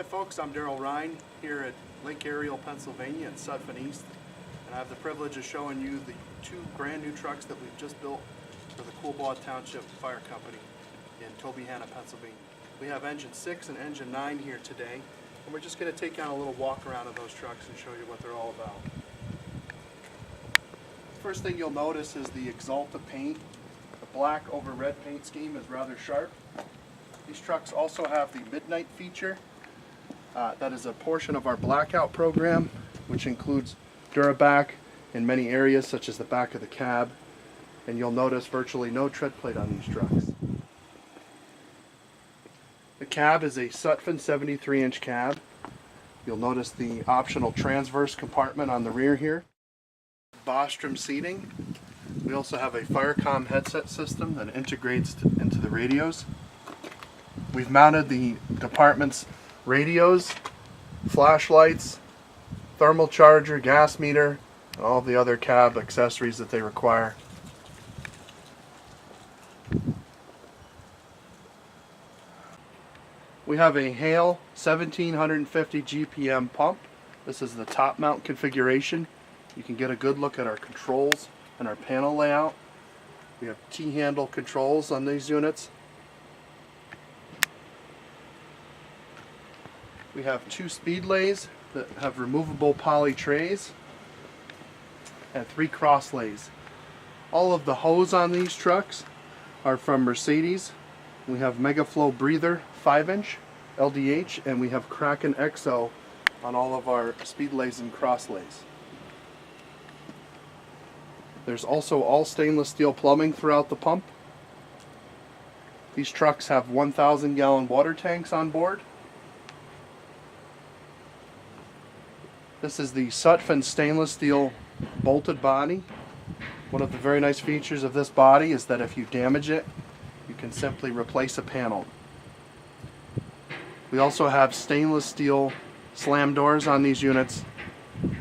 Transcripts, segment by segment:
Hi folks, I'm Darryl Ryan here at Lake Ariel, Pennsylvania at Sutphen East, and I have the privilege of showing you the two brand new trucks that we've just built for the Coolbaugh Township Fire Company in Tobyhanna, Pennsylvania. We have engine 6 and engine 9 here today, and we're just going to take on a little walk around of those trucks and show you what they're all about. First thing you'll notice is the Axalta paint. The black over red paint scheme is rather sharp. These trucks also have the midnight feature. That is a portion of our blackout program, which includes Duraback in many areas such as the back of the cab, and you'll notice virtually no tread plate on these trucks. The cab is a Sutphen 73-inch cab. You'll notice the optional transverse compartment on the rear here. Bostrom seating. We also have a Firecom headset system that integrates into the radios. We've mounted the department's radios, flashlights, thermal charger, gas meter, and all the other cab accessories that they require. We have a Hale 1750 GPM pump. This is the top mount configuration. You can get a good look at our controls and our panel layout. We have T-handle controls on these units. We have two speed lays that have removable poly trays and 3 cross lays. All of the hose on these trucks are from Mercedes. We have Megaflow breather 5-inch LDH, and we have Kraken XO on all of our speed lays and cross lays. There's also all stainless steel plumbing throughout the pump. These trucks have 1,000 gallon water tanks on board. This is the Sutphen stainless steel bolted body. One of the very nice features of this body is that if you damage it, you can simply replace a panel. We also have stainless steel slam doors on these units,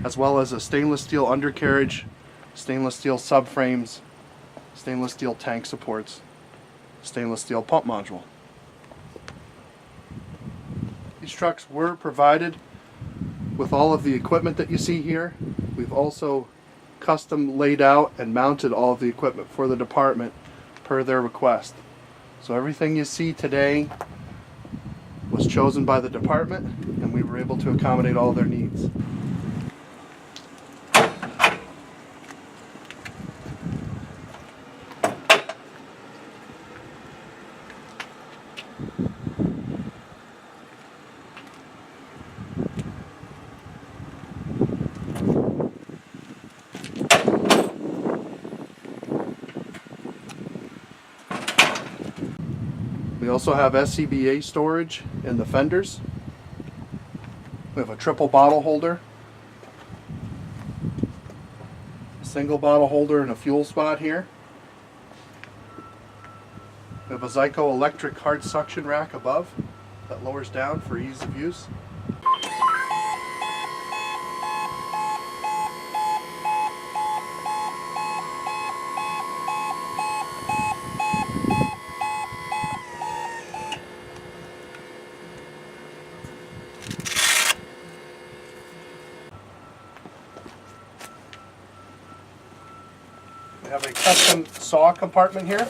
as well as a stainless steel undercarriage, stainless steel subframes, stainless steel tank supports, stainless steel pump module. These trucks were provided with all of the equipment that you see here. We've also custom laid out and mounted all of the equipment for the department per their request. So everything you see today was chosen by the department, and we were able to accommodate all their needs. We also have SCBA storage in the fenders. We have a triple bottle holder, a single bottle holder, and a fuel spot here. We have a Zyco electric hard suction rack above that lowers down for ease of use. We have a custom saw compartment here.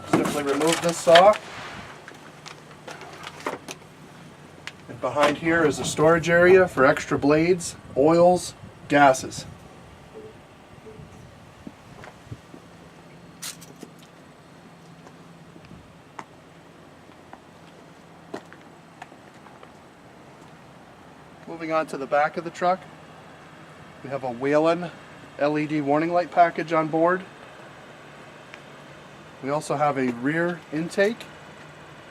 Simply remove this saw. And behind here is a storage area for extra blades, oils, gases. Moving on to the back of the truck, we have a Whelen LED warning light package on board. We also have a rear intake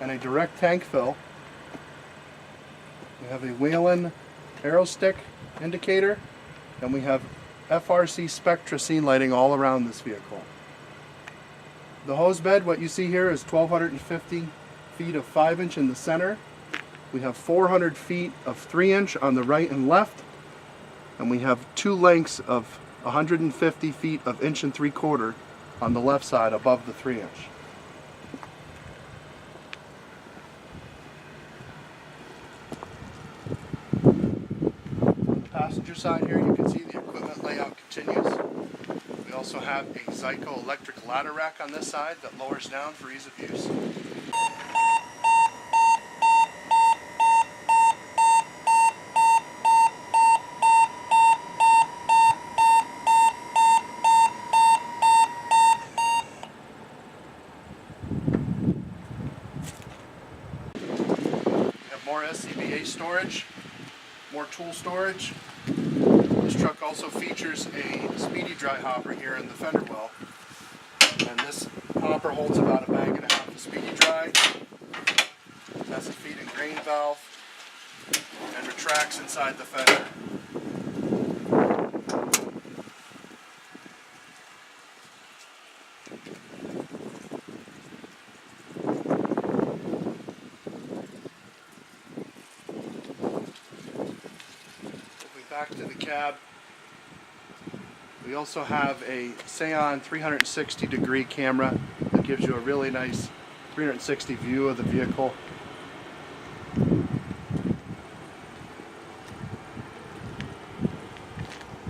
and a direct tank fill. We have a Whelen arrow stick indicator, and we have FRC Spectra scene lighting all around this vehicle. The hose bed, what you see here, is 1,250 feet of 5-inch in the center. We have 400 feet of 3-inch on the right and left, and we have 2 lengths of 150 feet of 1 3/4 inch on the left side above the 3-inch. passenger side here, you can see the equipment layout continues. We also have a Zyco electric ladder rack on this side that lowers down for ease of use. More SCBA storage, more tool storage. This truck also features a speedy dry hopper here in the fender well. And this hopper holds about a bag and a half of speedy dry. It has a feed and grain valve and retracts inside the fender. Back to the cab, we also have a Seon 360 degree camera that gives you a really nice 360 view of the vehicle.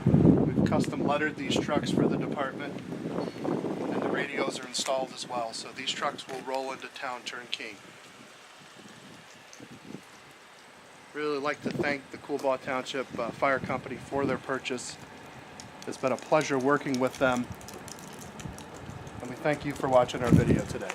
We've custom lettered these trucks for the department, and the radios are installed as well, so these trucks will roll into town turnkey. Really like to thank the Coolbaugh Township Fire Company for their purchase. It's been a pleasure working with them, and we thank you for watching our video today.